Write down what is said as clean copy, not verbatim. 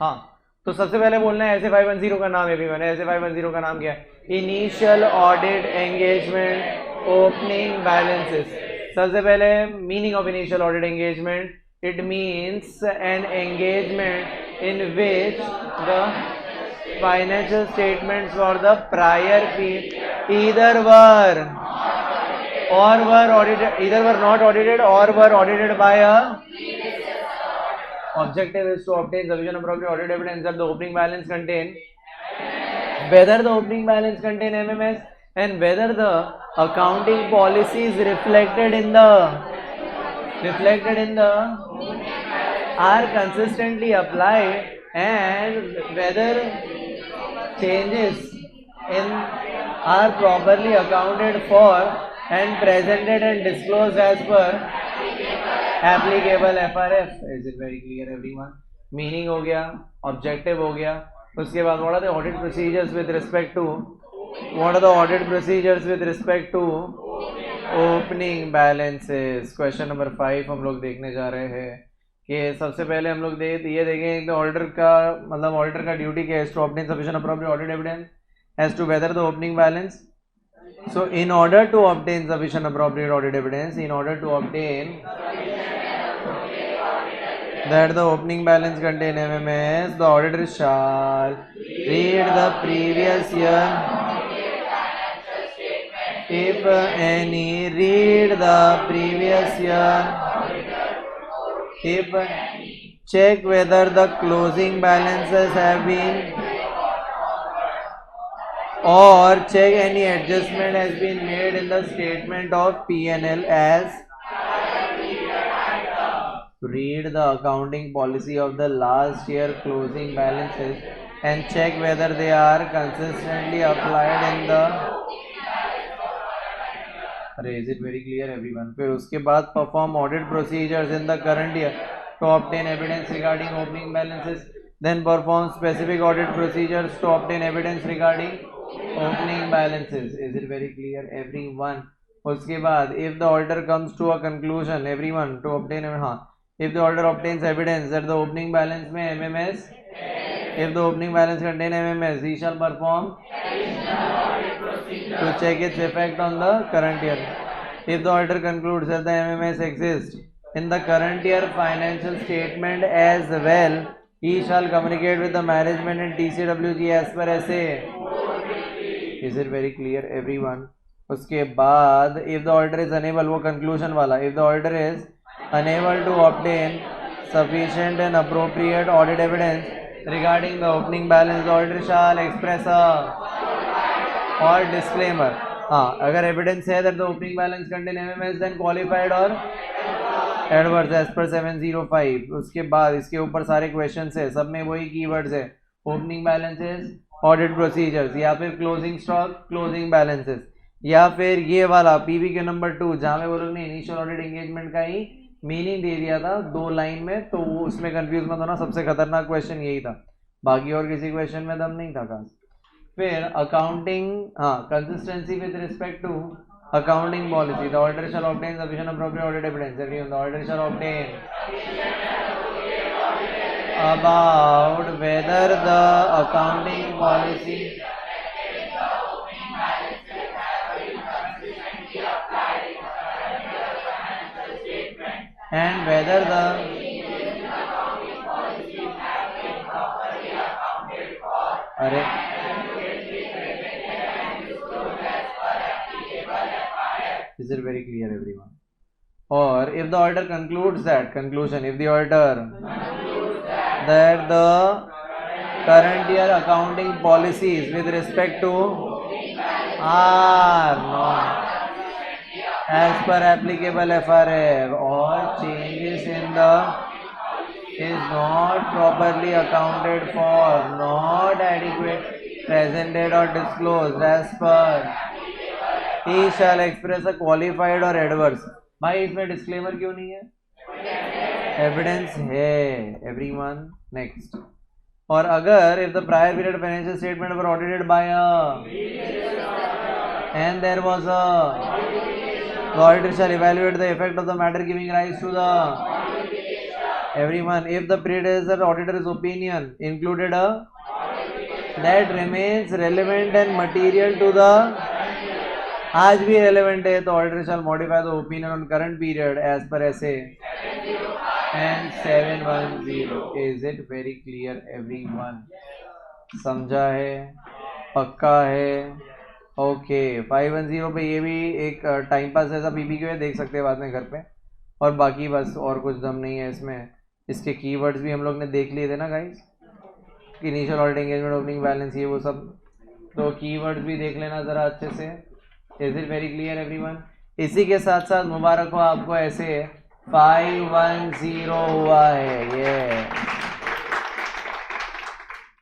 हाँ, तो सबसे पहले बोलना है SA510 का नाम एवरीवन। SA510 का नाम क्या है? Initial audit engagement opening balances. सबसे पहले meaning of initial audit engagement, it means an engagement in which the financial statements for the prior period either were not audited or were audited by a objective is to obtain sufficient appropriate audit evidence that the opening balance contain whether the opening balance contain MMS and whether the accounting policies reflected in the are consistently applied and whether changes in are properly accounted for and presented and disclosed as per applicable FRF. Is it very clear everyone? Meaning हो गया, objective हो गया, उसके बाद what are the audit procedures with respect to opening balances. Question number 5 हम लोग देखने जा रहे हैं कि सबसे पहले हम लोग ये देखेंगे तो ऑडिटर का ड्यूटी क्या है? To obtain sufficient appropriate audit evidence as to whether the opening balance. So in order to obtain sufficient appropriate audit evidence, in order to obtain that the opening balance contain MMS, the auditor shall read the previous year if any, read the previous year if check whether the closing balances have been or check any adjustment has been made in the statement of P&L as read the accounting policy of the last year closing balances and check whether they are consistently applied in the is it very clear everyone? फिर उसके बाद perform audit procedures in the current year to obtain evidence regarding opening balances, then perform specific audit procedures to obtain evidence regarding opening balances. Is it very clear everyone? उसके बाद if the auditor comes to a conclusion everyone to obtain if the auditor obtains evidence that the opening balance may MMS, if the opening balance contain MMS, he shall perform to check its effect on the current year. If the auditor concludes that the MMS exists in the current year financial statement as well, he shall communicate with the management and TCWG as per SA. Is it very clear everyone? उसके बाद if the auditor is unable, वो conclusion वाला, if the auditor is unable to obtain sufficient and appropriate audit evidence regarding the opening balance, the auditor shall express a or disclaimer. हाँ, अगर evidence है that the opening balance contain MMS then qualified or adverse as per 705. उसके बाद इसके ऊपर सारे questions है, सब में वही keywords है, opening balances, audit procedures, या फिर closing stock, closing balances, या फिर ये वाला PV के नंबर 2 जहाँ में वो लोग ने इनिशियल ऑडिट एंगेजमेंट का ही मीनिंग दे दिया था 2 लाइन में, तो वो उसमें कंफ्यूज मत होना, सबसे खतरनाक क्वेश्चन यही था, बाकी और किसी क्वेश्चन में दम नहीं था खास. फिर accounting, consistency with respect to accounting policy, the auditor shall obtain sufficient appropriate audit evidence. The auditor shall obtain about whether the accounting policy and whether the अरे is it very clear everyone? Or if the auditor concludes that if the auditor that the current year accounting policies with respect to are not as per applicable FRF or changes in the is not properly accounted for, not adequate presented or disclosed as per, he shall express a qualified or adverse. भाई इसमें disclaimer क्यों नहीं है? Evidence है everyone. Next. और अगर if the prior period financial statement were audited by a and there was a the auditor shall evaluate the effect of the matter giving rise to the everyone, if the predecessor auditor's opinion included a that remains relevant and material to the आज भी relevant है तो auditor shall modify the opinion on current period as per SA and 710. Is it very clear everyone? समझा है, पक्का है? Okay 510 पे ये भी एक टाइम पास ऐसा PPQ है, देख सकते हैं बाद में घर पे। और बाकी बस और कुछ दम नहीं है इसमें। इसके कीवर्ड्स भी हम लोग ने देख लिए थे ना guys, initial audit engagement, opening balance, ये वो सब, तो कीवर्ड्स भी देख लेना ज़रा अच्छे से। Is it very clear everyone? इसी के साथ साथ मुबारक हो आपको, ऐसे 510 हुआ है ये।